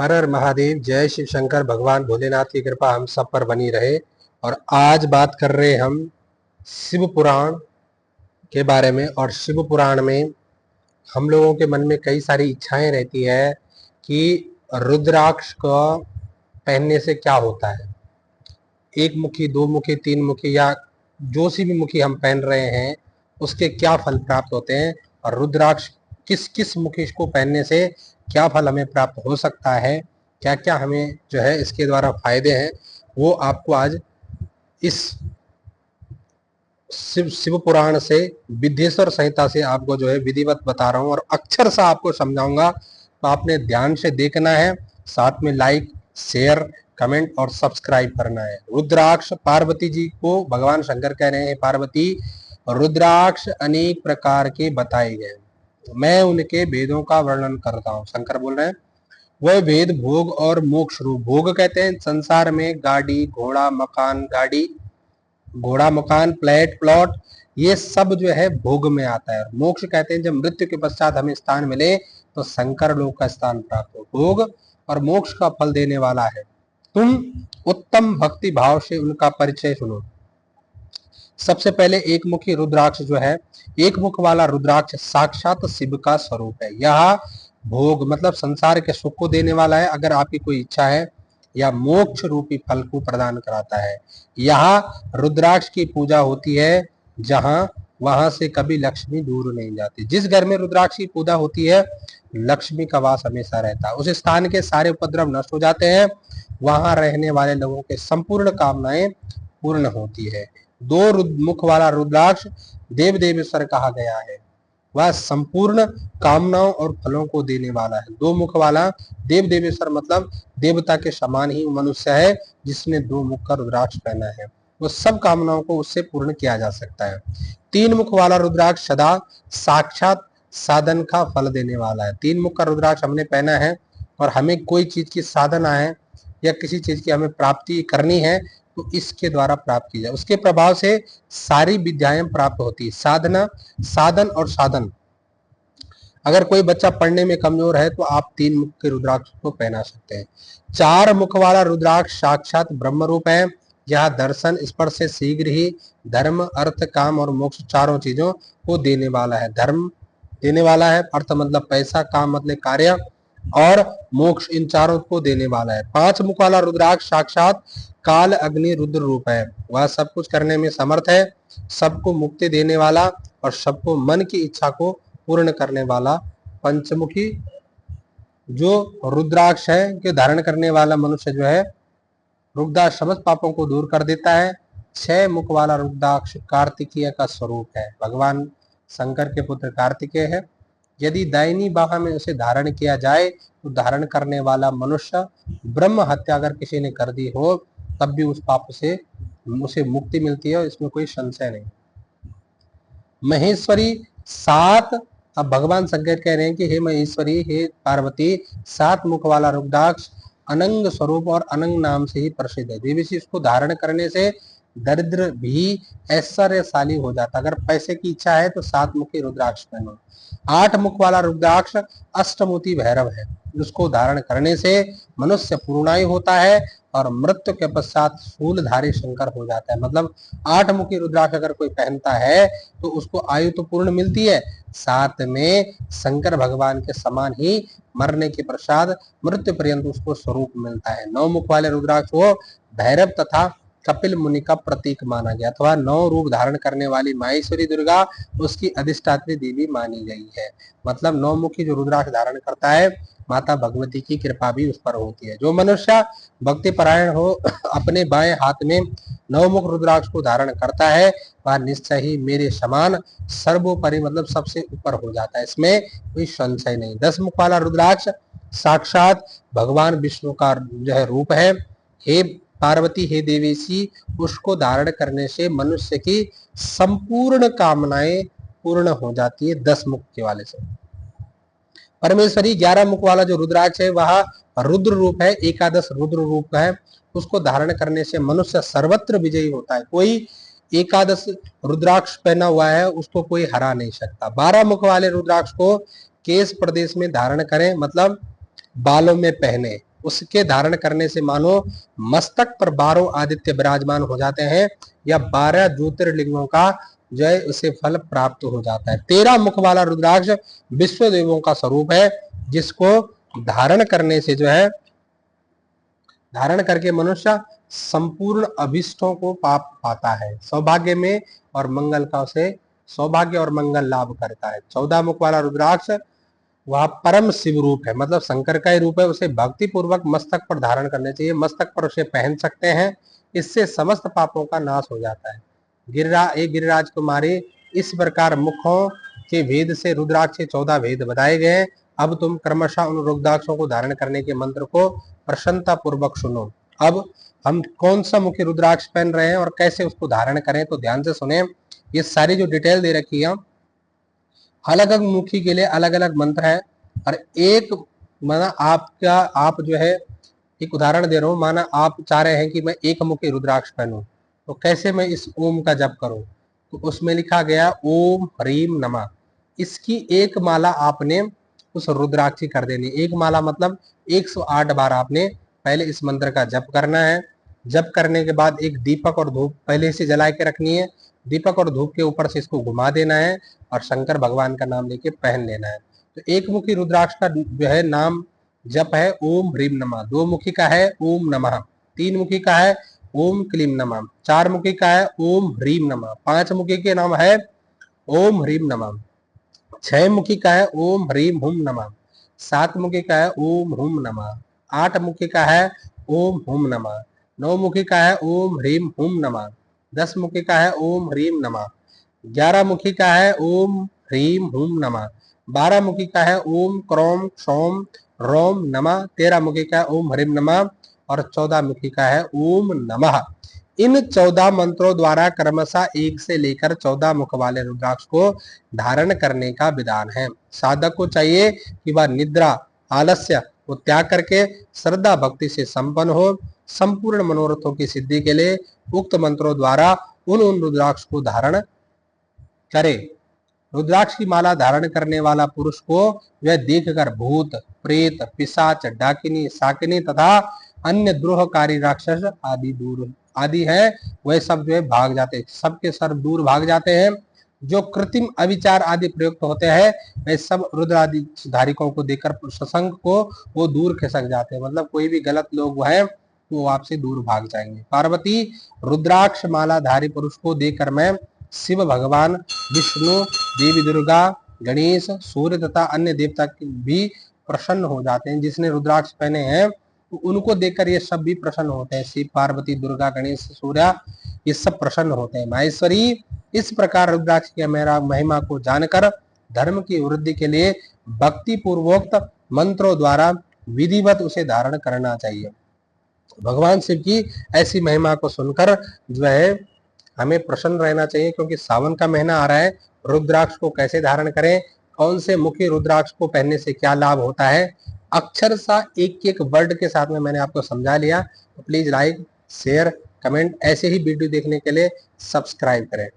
हर हर महादेव। जय शिव शंकर। भगवान भोलेनाथ की कृपा हम सब पर बनी रहे। और आज बात कर रहे हम शिव पुराण के बारे में। और शिव पुराण में हम लोगों के मन में कई सारी इच्छाएं रहती है कि रुद्राक्ष को पहनने से क्या होता है। एक मुखी, दो मुखी, तीन मुखी या जो सी भी मुखी हम पहन रहे हैं उसके क्या फल प्राप्त होते हैं, और रुद्राक्ष किस किस मुखी को पहनने से क्या फल हमें प्राप्त हो सकता है, क्या क्या हमें जो है इसके द्वारा फायदे हैं, वो आपको आज इस शिव पुराण से, विद्येश्वर संहिता से आपको जो है विधिवत बता रहा हूं और अक्षर सा आपको समझाऊंगा। तो आपने ध्यान से देखना है, साथ में लाइक, शेयर, कमेंट और सब्सक्राइब करना है। रुद्राक्ष, पार्वती जी को भगवान शंकर कह रहे हैं, पार्वती रुद्राक्ष अनेक प्रकार के बताए गए, मैं उनके भेदों का वर्णन करता हूँ। शंकर बोल रहे हैं वह भेद भोग और मोक्ष रूप। भोग कहते हैं संसार में गाड़ी घोड़ा मकान, गाड़ी घोड़ा मकान, फ्लैट प्लॉट, ये सब जो है भोग में आता है। मोक्ष कहते हैं जब मृत्यु के पश्चात हमें स्थान मिले तो शंकर लोक का स्थान प्राप्त हो। भोग और मोक्ष का फल देने वाला है। तुम उत्तम भक्ति भाव से उनका परिचय सुनो। सबसे पहले एक मुखी रुद्राक्ष जो है, एक मुख वाला रुद्राक्ष साक्षात शिव का स्वरूप है। यह भोग मतलब संसार के सुख को देने वाला है, अगर आपकी कोई इच्छा है, या मोक्ष रूपी फल को प्रदान कराता है। यहाँ रुद्राक्ष की पूजा होती है जहां वहां से कभी लक्ष्मी दूर नहीं जाती। जिस घर में रुद्राक्ष की पूजा होती है लक्ष्मी का वास हमेशा रहता है। उस स्थान के सारे उपद्रव नष्ट हो जाते हैं, वहां रहने वाले लोगों के संपूर्ण कामनाएं पूर्ण होती है। दो मुख वाला रुद्राक्ष देव देवेश्वर कहा गया है, वह संपूर्ण कामनाओं और फलों को देने वाला है। दो मुख वाला देव देवेश्वर मतलब देवता के समान ही मनुष्य है जिसने दो मुख का रुद्राक्ष पहना है, वो सब कामनाओं को उससे पूर्ण किया जा सकता है। तीन मुख वाला रुद्राक्ष सदा साक्षात साधन का फल देने वाला है। तीन मुख का रुद्राक्ष हमने पहना है और हमें कोई चीज की साधना है या किसी चीज की हमें प्राप्ति करनी है तो इसके द्वारा प्राप्त की जाए, उसके प्रभाव से सारी विद्याएं प्राप्त होती है। साधना, साधन और साधन। अगर कोई बच्चा पढ़ने में कमजोर है तो आप तीन मुख के रुद्राक्ष को पहना सकते हैं। चार मुख वाला रुद्राक्ष साक्षात ब्रह्म रूप है। यह दर्शन स्पर्श से शीघ्र ही धर्म, अर्थ, काम और मोक्ष चारों चीजों को देने वाला है। धर्म देने वाला है, अर्थ मतलब पैसा, काम मतलब कार्य, और मोक्ष इन चारों को देने वाला है। पांच मुख वाला रुद्राक्ष साक्षात काल अग्नि रुद्र रूप है। वह सब कुछ करने में समर्थ है, सबको मुक्ति देने वाला और सबको मन की इच्छा को पूर्ण करने वाला। पंचमुखी जो रुद्राक्ष है के धारण करने वाला मनुष्य जो है रुद्राक्ष समस्त पापों को दूर कर देता है। छह मुख वाला रुद्राक्ष कार्तिकेय का स्वरूप है। भगवान शंकर के पुत्र कार्तिकेय है। यदि दाहिनी बाह में उसे धारण किया जाए तो धारण करने वाला मनुष्य ब्रह्म हत्या अगर किसी ने कर दी हो तब भी उस पाप से उसे मुक्ति मिलती है, इसमें कोई संशय नहीं। महेश्वरी सात, अब भगवान शंकर कह रहे हैं कि हे महेश्वरी, हे पार्वती, सात मुख वाला रुद्राक्ष अनंग स्वरूप और अनंग नाम से ही प्रसिद्ध है। देवी इसको धारण करने से दरिद्र भी ऐश्वर्यशाली हो जाता। अगर पैसे की इच्छा है तो सात मुखी रुद्राक्ष पहनो। आठ मुख वाला रुद्राक्ष अष्टमुखी भैरव है, उसको धारण करने से मनुष्य पूर्णायु होता है और मृत्यु के पश्चात शूलधारी शंकर हो जाता है। मतलब आठ मुखी रुद्राक्ष अगर कोई पहनता है तो उसको आयु तो पूर्ण मिलती है, साथ में शंकर भगवान के समान ही मरने के पश्चात मृत्यु पर्यंत उसको स्वरूप मिलता है। नौ मुख वाले रुद्राक्ष को भैरव तथा कपिल मुनि का प्रतीक माना गया, अथवा नौ रूप धारण करने वाली माहेश्वरी दुर्गा उसकी अधिष्ठात्री देवी मानी गई है। मतलब नौ मुखी जो रुद्राक्ष धारण करता है माता भगवती की कृपा भी उस पर होती है। जो मनुष्य भक्ति परायण हो अपने बाएं हाथ में नवमुख रुद्राक्ष को धारण करता है वह निश्चय ही मेरे समान सर्वोपरि मतलब सबसे ऊपर हो जाता है, इसमें कोई संशय नहीं। 10 मुख वाला रुद्राक्ष साक्षात भगवान विष्णु का जो है रूप है। हे पार्वती, हे देवेशी, उसको धारण करने से मनुष्य की संपूर्ण कामनाएं पूर्ण हो जाती है 10 मुख के वाले से। परमेश्वरी 11 मुख वाला जो रुद्राक्ष है वह रुद्र रूप है, एकादश रुद्र रूप है। उसको धारण करने से मनुष्य सर्वत्र विजयी होता है। कोई एकादश रुद्राक्ष पहना हुआ है उसको कोई हरा नहीं सकता। 12 मुख वाले रुद्राक्ष को केश प्रदेश में धारण करें, मतलब बालों में पहने, उसके धारण करने से मानो मस्तक पर 12 आदित्य विराजमान हो जाते हैं, या 12 ज्योतिर्लिंगों का जो है उसे फल प्राप्त हो जाता है। 13 मुख वाला रुद्राक्ष विश्व देवों का स्वरूप है, जिसको धारण करने से जो है, धारण करके मनुष्य संपूर्ण अभिष्टों को पाता है। सौभाग्य में और मंगल का उसे सौभाग्य और मंगल लाभ करता है। 14 मुख वाला रुद्राक्ष वह परम शिव रूप है, मतलब शंकर का ही रूप है। उसे भक्ति पूर्वक मस्तक पर धारण करने चाहिए, मस्तक पर उसे पहन सकते हैं, इससे समस्त पापों का नाश हो जाता है। गिरिराज कुमारी, इस प्रकार मुखों के भेद से रुद्राक्ष के 14 भेद बताए गए हैं। अब तुम क्रमशः उन रुद्राक्षों को धारण करने के मंत्र को प्रसन्नता पूर्वक सुनो। अब हम कौन सा मुखी रुद्राक्ष पहन रहे हैं और कैसे उसको धारण करें, तो ध्यान से सुने। ये सारी जो डिटेल दे रखी है, अलग अलग मुखी के लिए अलग अलग मंत्र है। और एक माना आपका, आप जो है, एक उदाहरण दे रहा हूं, माना आप चाह रहे हैं कि मैं एक मुखी रुद्राक्ष पहनूं, तो कैसे मैं इस ओम का जप करूं, तो उसमें लिखा गया ओम ह्रीम नमः। इसकी एक माला आपने उस रुद्राक्ष की कर देनी। एक माला मतलब 108 बार आपने पहले इस मंत्र का जप करना है। जप करने के बाद एक दीपक और धूप पहले से जला के रखनी है। दीपक और धूप के ऊपर से इसको घुमा देना है और शंकर भगवान का नाम लेके पहन लेना है। तो एक मुखी रुद्राक्ष का जो है नाम जप है ओम ह्रीम नमः। 2 मुखी का है ओम नमः। 3 मुखी का है ओम क्लीम नमः। 4 मुखी का है ओम ह्रीम नमः। 5 मुखी के नाम है ओम ह्रीम नमः। 6 मुखी का है ओम ह्रीम हुम नमः। 7 मुखी का है ओम हुम नमः। 8 मुखी का है ओम हुम नमः। 9 मुखी का है ओम ह्रीम हुम नमः। 10 मुखी का है ओम ह्रीम नमः। 11 मुखी का है ओम ह्रीम हुम नमः। 12 मुखी का है ओम क्रोम क्षोम रोम नमः। 13 मुखी का है ओम ह्रीम नमः और 14 मुखी का है ओम नमः। इन 14 मंत्रों द्वारा क्रमशः 1 से लेकर 14 मुख वाले रुद्राक्ष को धारण करने का विधान है। साधक को चाहिए कि वह निद्रा आलस्य को त्याग करके श्रद्धा भक्ति से संपन्न हो। संपूर्ण मनोरथों की सिद्धि के लिए उक्त मंत्रों द्वारा उन रुद्राक्ष को धारण करे। रुद्राक्ष की माला धारण करने वाला पुरुष को वह देखकर भूत प्रेत पिशाच डाकिनी शाकिनी तथा अन्य द्रोहकारी राक्षस आदि है वह सब जो है भाग जाते हैं। सबके सर दूर भाग जाते हैं। जो कृत्रिम अविचार आदि प्रयुक्त होते हैं वे सब रुद्र आदि धारिकों को देखकर सशंक को वो दूर खिसक जाते हैं। मतलब कोई भी गलत लोग है वो आपसे दूर भाग जाएंगे। पार्वती, रुद्राक्ष माला धारी पुरुष को देखकर मैं शिव भगवान, विष्णु, देवी दुर्गा, गणेश, सूर्य तथा अन्य देवता भी प्रसन्न हो जाते हैं। जिसने रुद्राक्ष पहने हैं तो उनको देखकर ये सब भी प्रसन्न होते हैं। शिव, पार्वती, दुर्गा, गणेश, सूर्य, ये सब प्रसन्न होते हैं। माहेश्वरी, इस प्रकार रुद्राक्ष की महिमा को जानकर धर्म की वृद्धि के लिए भक्ति पूर्वोक्त मंत्रों द्वारा विधिवत उसे धारण करना चाहिए। भगवान शिव की ऐसी महिमा को सुनकर जो है हमें प्रसन्न रहना चाहिए, क्योंकि सावन का महीना आ रहा है। रुद्राक्ष को कैसे धारण करें, कौन से मुखी रुद्राक्ष को पहनने से क्या लाभ होता है, अक्षरशः एक एक वर्ड के साथ में मैंने आपको समझा लिया। तो प्लीज लाइक शेयर कमेंट, ऐसे ही वीडियो देखने के लिए सब्सक्राइब करें।